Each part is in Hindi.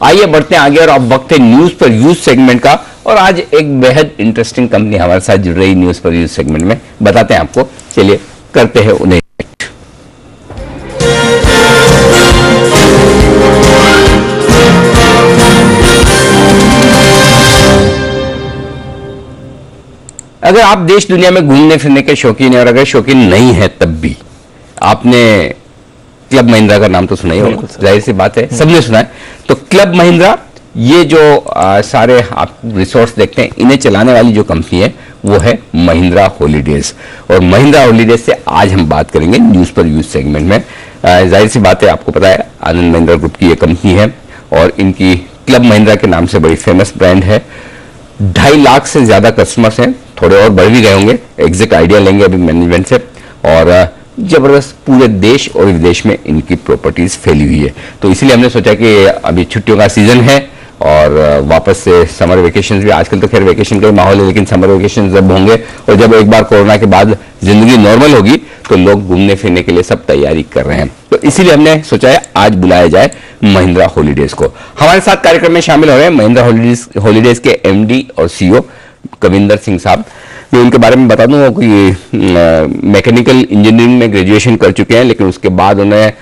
आइए बढ़ते हैं आगे और अब वक्त है न्यूज पर यूज सेगमेंट का। और आज एक बेहद इंटरेस्टिंग कंपनी हमारे साथ जुड़ रही न्यूज पर यूज सेगमेंट में, बताते हैं आपको। चलिए करते हैं उन्हें। अगर आप देश दुनिया में घूमने फिरने के शौकीन हैं और अगर शौकीन नहीं है तब भी आपने क्लब महिंद्रा का नाम तो सुना ही होगा, जाहिर सी बात है सबने सुना है। तो क्लब महिंद्रा ये जो सारे आप रिसोर्ट्स देखते हैं इन्हें चलाने वाली जो कंपनी है वो है महिंद्रा हॉलीडेज। और महिंद्रा हॉलीडेज से आज हम बात करेंगे न्यूज पर यूज सेगमेंट में। जाहिर सी बात है आपको पता है आनंद महिंद्रा ग्रुप की ये कंपनी है और इनकी क्लब महिंद्रा के नाम से बड़ी फेमस ब्रांड है। 2.5 लाख से ज्यादा कस्टमर्स हैं, थोड़े और बढ़ भी गए होंगे, एग्जैक्ट आइडिया लेंगे अभी मैनेजमेंट से। और जबरदस्त पूरे देश और विदेश में इनकी प्रॉपर्टीज फैली हुई है। तो इसलिए हमने सोचा कि अभी छुट्टियों का सीजन है और वापस से समर वेकेशन भी, आजकल तो खैर वेकेशन का ही माहौल है, लेकिन समर वेकेशन जब होंगे और जब एक बार कोरोना के बाद जिंदगी नॉर्मल होगी तो लोग घूमने फिरने के लिए सब तैयारी कर रहे हैं। तो इसीलिए हमने सोचा है आज बुलाया जाए महिंद्रा हॉलीडेज को। हमारे साथ कार्यक्रम में शामिल हो रहे हैं महिंद्रा हॉलीडेज के एमडी और सीईओ कविंदर सिंह साहब। मैं उनके बारे में बता दूं कि मैकेनिकल इंजीनियरिंग में ग्रेजुएशन कर चुके हैं, लेकिन उसके बाद उन्हें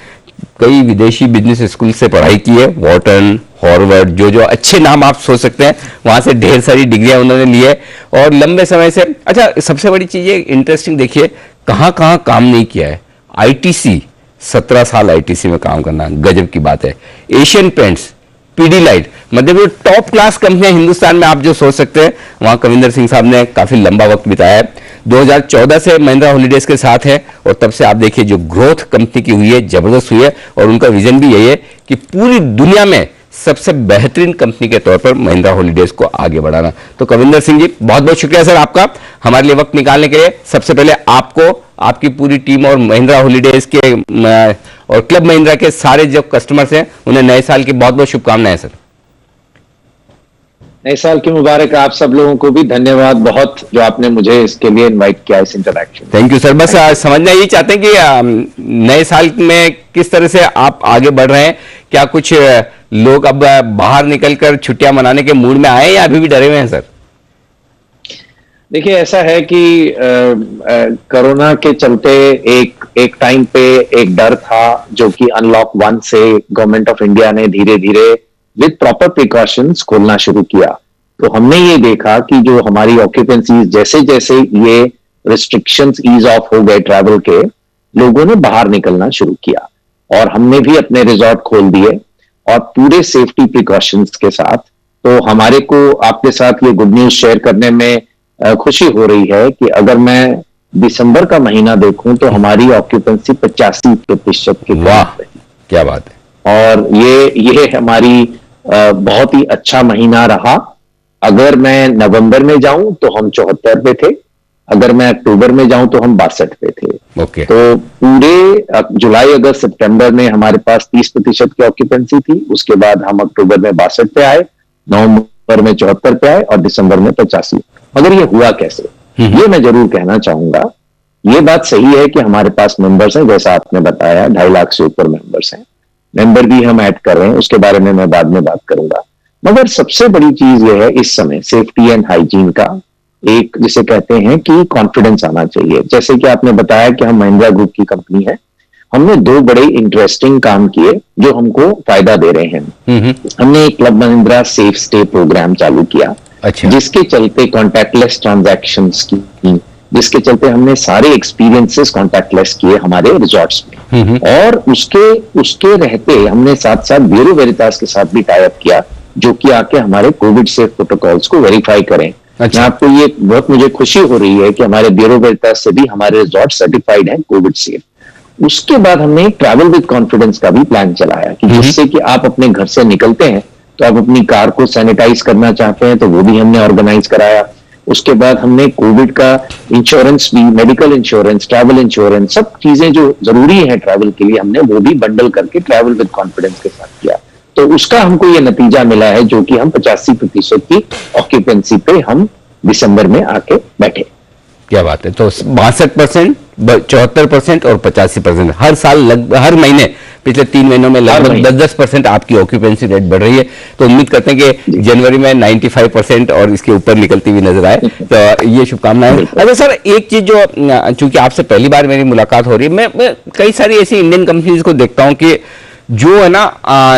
कई विदेशी बिजनेस स्कूल से पढ़ाई की है। वॉर्टन, हार्वर्ड, जो अच्छे नाम आप सोच सकते हैं वहां से ढेर सारी डिग्रियां उन्होंने ली है और लंबे समय से। अच्छा, सबसे बड़ी चीज ये इंटरेस्टिंग देखिए कहां कहां काम नहीं किया है। आईटीसी 17 साल आईटीसी में काम करना गजब की बात है। एशियन पेंट्स, पीडीलाइट, मतलब ये टॉप क्लास कंपनियां हिंदुस्तान में आप जो सोच सकते हैं वहां कविंदर सिंह साहब ने काफी लंबा वक्त बिताया है। 2014 से महिंद्रा हॉलीडेज के साथ है और तब से आप देखिए जो ग्रोथ कंपनी की हुई है जबरदस्त हुई है और उनका विजन भी यही है कि पूरी दुनिया में सबसे बेहतरीन कंपनी के तौर पर महिंद्रा हॉलीडेज को आगे बढ़ाना। तो कविंदर सिंह जी बहुत बहुत शुक्रिया सर आपका हमारे लिए वक्त निकालने के लिए। सबसे पहले आपको, आपकी पूरी टीम और महिंद्रा हॉलीडेज के और क्लब महिंद्रा के सारे जो कस्टमर्स हैं उन्हें नए साल की बहुत बहुत शुभकामनाएं सर। नए साल की मुबारक। आप सब लोगों को भी धन्यवाद बहुत जो आपने मुझे इसके लिए इनवाइट किया इस इंटरैक्शन। Thank you sir. बस समझना यही चाहते हैं कि नए साल में किस तरह से आप आगे बढ़ रहे हैं। क्या कुछ लोग अब बाहर निकलकर छुट्टियां मनाने के मूड में आए या अभी भी डरे हुए हैं सर? देखिए ऐसा है कि कोरोना के चलते एक टाइम पे एक डर था जो कि अनलॉक 1 से गवर्नमेंट ऑफ इंडिया ने धीरे धीरे विद प्रॉपर प्रिकॉशंस खोलना शुरू किया। तो हमने ये देखा कि जो हमारी ऑक्यूपेंसी जैसे जैसे ये रिस्ट्रिक्शंस ईज ऑफ हो गए ट्रैवल के, लोगों ने बाहर निकलना शुरू किया और हमने भी अपने रिजॉर्ट खोल दिए और पूरे सेफ्टी प्रिकॉशंस के साथ। तो हमारे को आपके साथ ये गुड न्यूज शेयर करने में खुशी हो रही है कि अगर मैं दिसंबर का महीना देखूं तो हमारी ऑक्यूपेंसी 85% की। वाह क्या बात है। और ये हमारी बहुत ही अच्छा महीना रहा। अगर मैं नवंबर में जाऊं तो हम 74 पे थे, अगर मैं अक्टूबर में जाऊं तो हम 62 पे थे। ओके। तो पूरे जुलाई अगस्त सितंबर में हमारे पास 30% की ऑक्यूपेंसी थी। उसके बाद हम अक्टूबर में 62 पे आए, नवंबर में 74 पे आए और दिसंबर में 85। मगर ये हुआ कैसे, ये मैं जरूर कहना चाहूंगा। ये बात सही है कि हमारे पास मेंबर्स हैं, जैसा आपने बताया 2.5 लाख से ऊपर मेंबर्स हैं। मेंबर भी हम ऐड कर रहे हैं, उसके बारे में मैं बाद में बात करूंगा। मगर सबसे बड़ी चीज ये है इस समय सेफ्टी एंड हाइजीन का एक, जिसे कहते हैं कि कॉन्फिडेंस आना चाहिए। जैसे कि आपने बताया कि हम महिंद्रा ग्रुप की कंपनी है, हमने 2 बड़े इंटरेस्टिंग काम किए जो हमको फायदा दे रहे हैं। हमने एक Club Mahindra safe stay programme चालू किया। अच्छा। जिसके चलते कॉन्टैक्टलेस ट्रांजैक्शंस की, जिसके चलते हमने सारे एक्सपीरियंसेस कॉन्टैक्टलेस किए हमारे रिजॉर्ट्स में। और उसके रहते हमने साथ साथ ब्यूरो वेरिटास के साथ भी टाई अप किया जो कि आके हमारे कोविड सेफ प्रोटोकॉल्स को वेरीफाई करें। अच्छा। आपको ये बहुत मुझे खुशी हो रही है कि हमारे ब्यूरो वेरिटास से भी हमारे रिजॉर्ट सर्टिफाइड हैं कोविड सेफ। उसके बाद हमने ट्रैवल विद कॉन्फिडेंस का भी प्लान चलाया कि जिससे कि आप अपने घर से निकलते हैं तो आप अपनी कार को सैनिटाइज करना चाहते हैं तो वो भी हमने ऑर्गेनाइज कराया। उसके बाद हमने कोविड का इंश्योरेंस भी, मेडिकल इंश्योरेंस, ट्रैवल इंश्योरेंस, सब चीजें जो जरूरी है ट्रैवल के लिए हमने वो भी बंडल करके ट्रैवल विद कॉन्फिडेंस के साथ किया। तो उसका हमको ये नतीजा मिला है जो कि हम 85% की ऑक्यूपेंसी पे हम दिसंबर में आके बैठे। क्या बात है। तो 62% 74% और 85%, हर साल हर महीने पिछले 3 महीनों में लगभग 10-10% आपकी ऑक्यूपेंसी रेट बढ़ रही है। तो उम्मीद करते हैं कि जनवरी में 95% और इसके ऊपर निकलती हुई नजर आए, तो ये शुभकामनाएं। अच्छा सर, एक चीज जो चूंकि आपसे पहली बार मेरी मुलाकात हो रही है, मैं कई सारी ऐसी इंडियन कंपनीज को देखता हूं कि जो है ना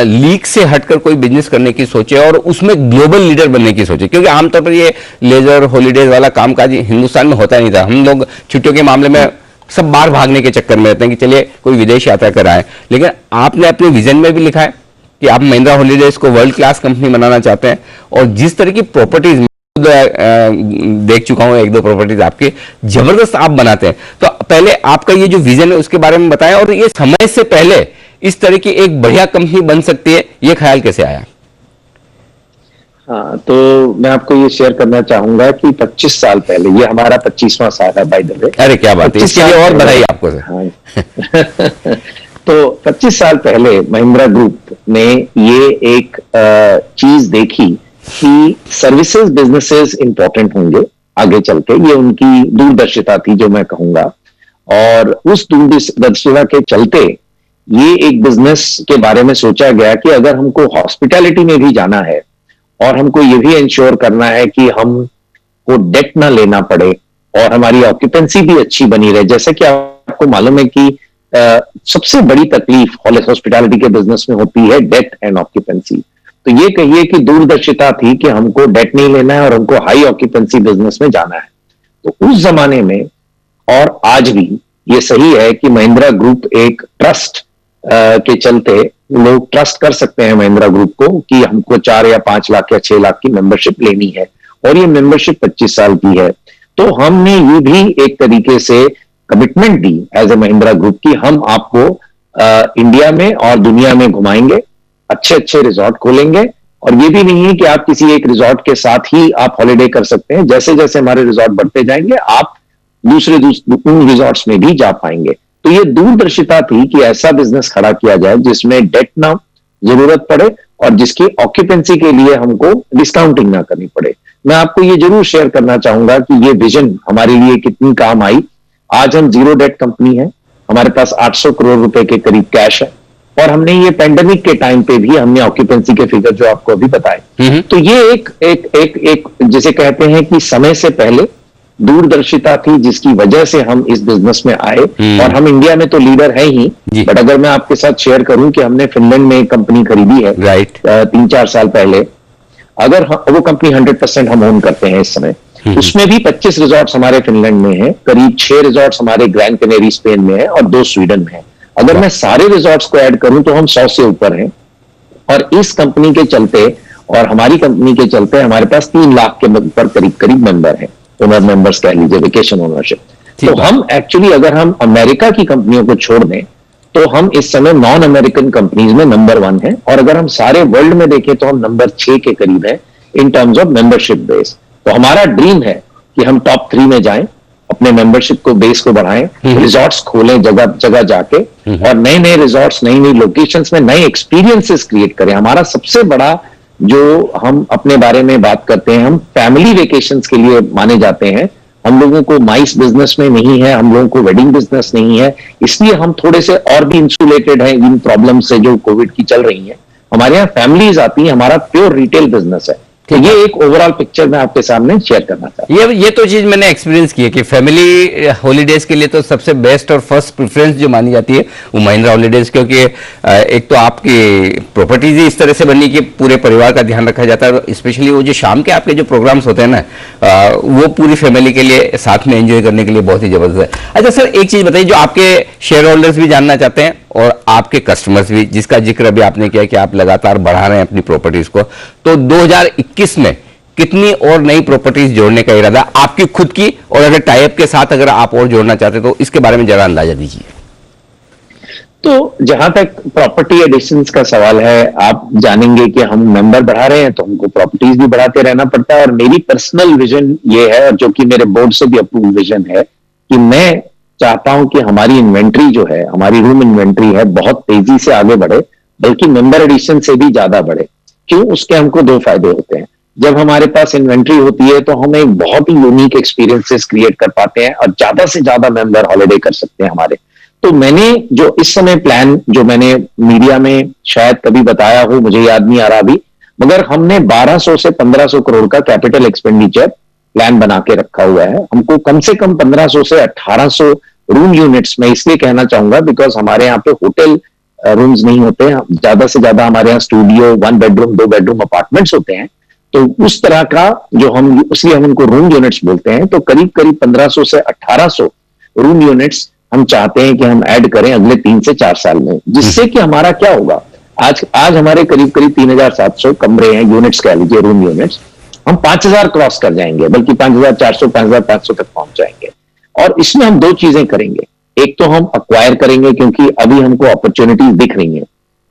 लीग से हटकर कोई बिजनेस करने की सोचे और उसमें ग्लोबल लीडर बनने की सोचे, क्योंकि आमतौर पर ये लेजर हॉलीडेज वाला कामकाज हिंदुस्तान में होता नहीं था। हम लोग छुट्टियों के मामले में सब बाहर भागने के चक्कर में रहते हैं कि चलिए कोई विदेश यात्रा कराएं, लेकिन आपने अपने विजन में भी लिखा है कि आप महिंद्रा हॉलीडेज को वर्ल्ड क्लास कंपनी बनाना चाहते हैं, और जिस तरह की प्रॉपर्टीज देख चुका हूं, 1-2 प्रॉपर्टीज आपके जबरदस्त आप बनाते हैं। तो पहले आपका ये जो विजन है उसके बारे में बताएं, और ये समय से पहले इस तरह की एक बढ़िया कंपनी बन सकती है, ये ख्याल कैसे आया? हाँ, तो मैं आपको ये शेयर करना चाहूंगा कि 25 साल पहले, ये हमारा 25वां साल है बाय द वे। अरे क्या बात है, इसके लिए और बधाई आपको सर। हाँ। तो 25 साल पहले महिंद्रा ग्रुप ने ये एक चीज देखी कि सर्विसेज बिजनेसेस इंपॉर्टेंट होंगे आगे चल के, ये उनकी दूरदर्शिता थी जो मैं कहूंगा। और उस दूरदर्शिता के चलते ये एक बिजनेस के बारे में सोचा गया कि अगर हमको हॉस्पिटैलिटी में भी जाना है और हमको ये भी इंश्योर करना है कि हमको डेट ना लेना पड़े और हमारी ऑक्यूपेंसी भी अच्छी बनी रहे, जैसे कि आपको मालूम है कि सबसे बड़ी तकलीफ हॉस्पिटैलिटी के बिजनेस में होती है डेट एंड ऑक्यूपेंसी। तो ये कहिए कि दूरदर्शिता थी कि हमको डेट नहीं लेना है और हमको हाई ऑक्यूपेंसी बिजनेस में जाना है। तो उस जमाने में और आज भी ये सही है कि महिंद्रा ग्रुप एक ट्रस्ट के चलते लोग ट्रस्ट कर सकते हैं महिंद्रा ग्रुप को कि हमको 4 या 5 लाख या 6 लाख की मेंबरशिप लेनी है, और ये मेंबरशिप 25 साल की है। तो हमने ये भी एक तरीके से कमिटमेंट दी एज ए महिंद्रा ग्रुप की हम आपको इंडिया में और दुनिया में घुमाएंगे, अच्छे अच्छे रिजॉर्ट खोलेंगे, और ये भी नहीं है कि आप किसी एक रिजॉर्ट के साथ ही आप हॉलिडे कर सकते हैं। जैसे जैसे हमारे रिजॉर्ट बढ़ते जाएंगे आप दूसरे उन रिजॉर्ट्स में भी जा पाएंगे। तो ये दूरदर्शिता थी कि ऐसा बिजनेस खड़ा किया जाए जिसमें डेट ना जरूरत पड़े और जिसकी ऑक्यूपेंसी के लिए हमको डिस्काउंटिंग ना करनी पड़े। मैं आपको ये जरूर शेयर करना चाहूंगा कि ये विजन हमारे लिए कितनी काम आई। आज हम जीरो डेट कंपनी है, हमारे पास 800 करोड़ रुपए के करीब कैश है, और हमने ये पेंडेमिक के टाइम पे भी हमने ऑक्यूपेंसी के फिगर जो आपको अभी बताए। तो ये एक जिसे कहते हैं कि समय से पहले दूरदर्शिता थी जिसकी वजह से हम इस बिजनेस में आए। और हम इंडिया में तो लीडर है ही, बट अगर मैं आपके साथ शेयर करूं कि हमने फिनलैंड में एक कंपनी खरीदी है 3-4 साल पहले, अगर वो कंपनी 100% हम ओन करते हैं इस समय, उसमें भी 25 रिजॉर्ट्स हमारे फिनलैंड में हैं, करीब 6 रिजॉर्ट्स हमारे ग्रैंड कैनेरी स्पेन में है और 2 स्वीडन में है। अगर मैं सारे रिजॉर्ट्स को ऐड करूं तो हम 100 से ऊपर हैं। और इस कंपनी के चलते और हमारी कंपनी के चलते हमारे पास 3 लाख के ऊपर करीब करीब मेंबर हैं, ओनर मेंबर्स कह लीजिए, वेकेशन ओनरशिप। तो हम एक्चुअली अगर हम अमेरिका की कंपनियों को छोड़ दें तो हम इस समय नॉन अमेरिकन कंपनीज में नंबर 1 है, और अगर हम सारे वर्ल्ड में देखें तो हम नंबर 6 के करीब है in terms of membership base. तो हमारा ड्रीम है कि हम टॉप 3 में जाएं, अपने मेंबरशिप को बेस को बढ़ाएं, रिजॉर्ट्स खोलें जगह जगह जाके, और नए नए रिजॉर्ट्स नई नई लोकेशंस में नए एक्सपीरियंसेस क्रिएट करें। हमारा सबसे बड़ा जो हम अपने बारे में बात करते हैं, हम फैमिली वेकेशंस के लिए माने जाते हैं। हम लोगों को माइस बिजनेस में नहीं है, हम लोगों को वेडिंग बिजनेस नहीं है, इसलिए हम थोड़े से और भी इंसुलेटेड हैं इन प्रॉब्लम से जो कोविड की चल रही हैं। हमारे यहाँ फैमिलीज आती हैं, हमारा प्योर रिटेल बिजनेस है। तो ये एक ओवरऑल पिक्चर मैं आपके सामने शेयर करना चाहता हूं। ये तो चीज मैंने एक्सपीरियंस की है कि फैमिली हॉलीडेज के लिए तो सबसे बेस्ट और फर्स्ट प्रेफरेंस जो मानी जाती है वो महिंद्रा हॉलीडेज, क्योंकि एक तो आपकी प्रॉपर्टीज ही इस तरह से बनी कि पूरे परिवार का ध्यान रखा जाता है। स्पेशली वो जो शाम के आपके जो प्रोग्राम्स होते हैं ना, वो पूरी फैमिली के लिए साथ में एंजॉय करने के लिए बहुत ही जबरदस्त है। अच्छा सर, एक चीज बताइए, जो आपके शेयर होल्डर्स भी जानना चाहते हैं और आपके कस्टमर्स भी, जिसका जिक्र अभी आपने किया कि आप लगातार बढ़ा रहे हैं अपनी प्रॉपर्टीज को, तो 2021 में कितनी और नई प्रॉपर्टीज जोड़ने का इरादा आपकी खुद की, और अगर टाइप के साथ अगर आप और जोड़ना चाहते तो इसके बारे में जरा अंदाजा दीजिए। तो जहां तक प्रॉपर्टी एडिशंस का सवाल है, आप जानेंगे कि हम मेंबर बढ़ा रहे हैं तो हमको प्रॉपर्टीज भी बढ़ाते रहना पड़ता है। और मेरी पर्सनल विजन ये है, और जो कि मेरे बोर्ड से भी अप्रूव विजन है, कि मैं चाहता हूं कि हमारी इन्वेंट्री जो है, हमारी रूम इन्वेंट्री है, बहुत तेजी से आगे बढ़े, बल्कि मेंबर एडिशन से भी ज्यादा बढ़े। क्यों? उसके हमको 2 फायदे होते हैं। जब हमारे पास इन्वेंट्री होती है तो हम एक बहुत ही यूनिक एक्सपीरियंसेस क्रिएट कर पाते हैं और ज्यादा से ज्यादा मेंबर हॉलिडे कर सकते हैं हमारे। तो मैंने जो इस समय प्लान जो मैंने मीडिया में शायद कभी बताया हो, मुझे याद नहीं आ रहा अभी, मगर हमने 1200 से 1500 करोड़ का कैपिटल एक्सपेंडिचर प्लान बना के रखा हुआ है। हमको कम से कम 1500 से 1800 रूम यूनिट्स में इसलिए कहना चाहूंगा बिकॉज हमारे यहाँ पे होटल रूम्स नहीं होते हैं, ज्यादा से ज्यादा हमारे यहाँ स्टूडियो, 1 बेडरूम 2 बेडरूम अपार्टमेंट्स होते हैं। तो उस तरह का जो हम, इसलिए हम उनको रूम यूनिट्स बोलते हैं। तो करीब करीब 1500 से 1800 रूम यूनिट्स हम चाहते हैं कि हम ऐड करें अगले 3 से 4 साल में, जिससे कि हमारा क्या होगा, आज हमारे करीब करीब 3700 कमरे हैं, यूनिट्स कह लीजिए, रूम यूनिट्स। हम 5000 क्रॉस कर जाएंगे, बल्कि 5400 5500 तक पहुंच जाएंगे। और इसमें हम 2 चीजें करेंगे। एक तो हम अक्वायर करेंगे, क्योंकि अभी हमको अपॉर्चुनिटीज दिख रही हैं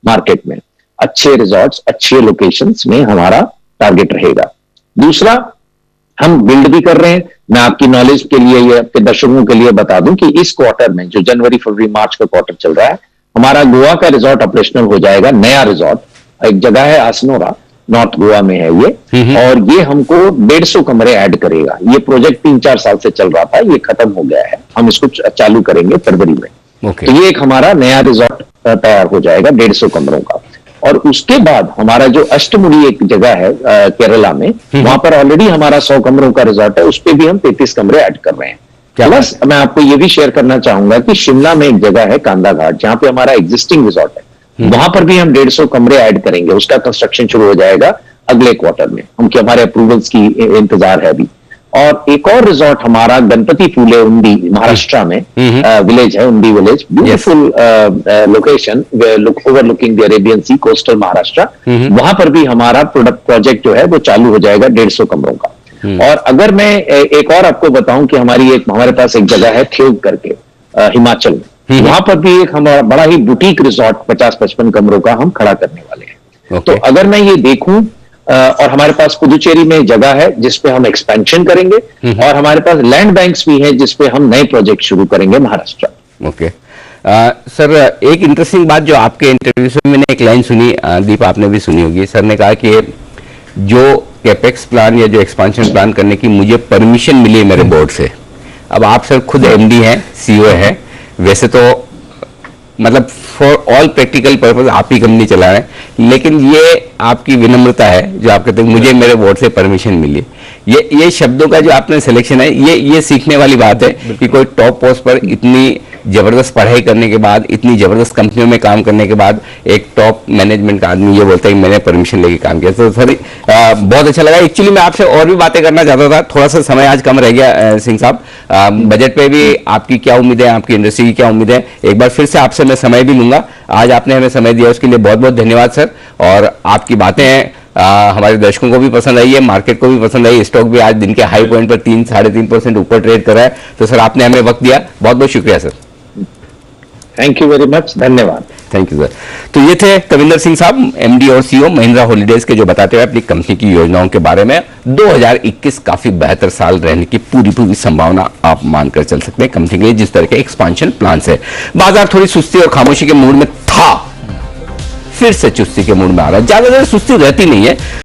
मार्केट में, अच्छे रिजॉर्ट्स, अच्छे लोकेशंस में हमारा टारगेट रहेगा। दूसरा, हम बिल्ड भी कर रहे हैं। मैं आपकी नॉलेज के लिए, ये आपके दर्शकों के लिए बता दूं कि इस क्वार्टर में, जो जनवरी फरवरी मार्च का क्वार्टर चल रहा है, हमारा गोवा का रिजॉर्ट ऑपरेशनल हो जाएगा, नया रिजॉर्ट। एक जगह है आसनोरा, नॉर्थ गोवा में है ये, और ये हमको 150 कमरे ऐड करेगा। ये प्रोजेक्ट 3-4 साल से चल रहा था, ये खत्म हो गया है, हम इसको चालू करेंगे फरवरी में। तो ये एक हमारा नया रिजॉर्ट तैयार हो जाएगा 150 कमरों का। और उसके बाद हमारा जो अष्टमुड़ी एक जगह है केरला में, वहां पर ऑलरेडी हमारा 100 कमरों का रिजॉर्ट है, उस पर भी हम 33 कमरे ऐड कर रहे हैं। प्लस मैं आपको ये भी शेयर करना चाहूंगा कि शिमला में एक जगह है कांदा घाट, जहां पे हमारा एग्जिस्टिंग रिजॉर्ट है, वहां पर भी हम 150 कमरे ऐड करेंगे। उसका कंस्ट्रक्शन शुरू हो जाएगा अगले क्वार्टर में, उनके हमारे अप्रूवल्स की इंतजार है अभी। और एक और रिजॉर्ट हमारा गणपति फूले उंडी, महाराष्ट्र में विलेज है, Undi village, beautiful location, overlooking the Arabian sea, coastal Maharashtra. वहां पर भी हमारा प्रोजेक्ट जो है वो चालू हो जाएगा 150 कमरों का। और अगर मैं एक और आपको बताऊं कि हमारे पास एक जगह है थ्योग करके, हिमाचल में, वहां पर भी एक हमारा बड़ा ही बुटीक रिजॉर्ट 50-55 कमरों का हम खड़ा करने वाले हैं। तो अगर मैं ये देखूं, और हमारे पास पुदुचेरी में जगह है जिसपे हम एक्सपेंशन करेंगे, और हमारे पास लैंड बैंक्स भी हैं जिसपे हम नए प्रोजेक्ट शुरू करेंगे महाराष्ट्र। ओके सर, एक इंटरेस्टिंग बात जो आपके इंटरव्यू से मैंने एक लाइन सुनी, दीप आपने भी सुनी होगी, सर ने कहा कि जो कैपेक्स प्लान या जो एक्सपेंशन प्लान करने की मुझे परमिशन मिली है मेरे बोर्ड से। अब आप सर खुद एमडी हैं, सीईओ है, वैसे तो मतलब फॉर ऑल प्रैक्टिकल पर्पस आप ही कंपनी चला रहे हैं, लेकिन ये आपकी विनम्रता है जो आप कहते हैं मुझे मेरे बोर्ड से परमिशन मिली। ये शब्दों का जो आपने सिलेक्शन है, ये सीखने वाली बात है कि कोई टॉप पोस्ट पर इतनी जबरदस्त पढ़ाई करने के बाद, इतनी जबरदस्त कंपनियों में काम करने के बाद, एक टॉप मैनेजमेंट का आदमी ये बोलता है कि मैंने परमिशन लेके काम किया। तो सर बहुत अच्छा लगा। एक्चुअली मैं आपसे और भी बातें करना चाहता था, थोड़ा सा समय आज कम रह गया सिंह साहब। बजट पे भी आपकी क्या उम्मीद है, आपकी इंडस्ट्री की क्या उम्मीद है, एक बार फिर से आपसे मैं समय भी लूंगा। आज आपने हमें समय दिया, उसके लिए बहुत बहुत धन्यवाद सर। और आपकी बातें हमारे दर्शकों को भी पसंद आई है, मार्केट को भी पसंद आई। स्टॉक भी आज दिन के हाई पॉइंट पर 3-3.5% ऊपर ट्रेड कर रहा है। तो सर आपने हमें वक्त दिया, बहुत बहुत शुक्रिया sir. Thank you very much, धन्यवाद। Thank you sir. तो ये थे कविंदर सिंह साहब, एमडी और सीईओ महिंद्रा हॉलीडेज के, जो बताते हुए अपनी कंपनी की योजनाओं के बारे में। 2021 काफी बेहतर साल रहने की पूरी संभावना आप मानकर चल सकते हैं कंपनी के लिए, जिस तरह के एक्सपांशन प्लान है। बाजार थोड़ी सुस्ती और खामोशी के मूड में था, फिर से चुस्ती के मूड में आ रहा है। ज्यादा देर सुस्ती रहती नहीं है।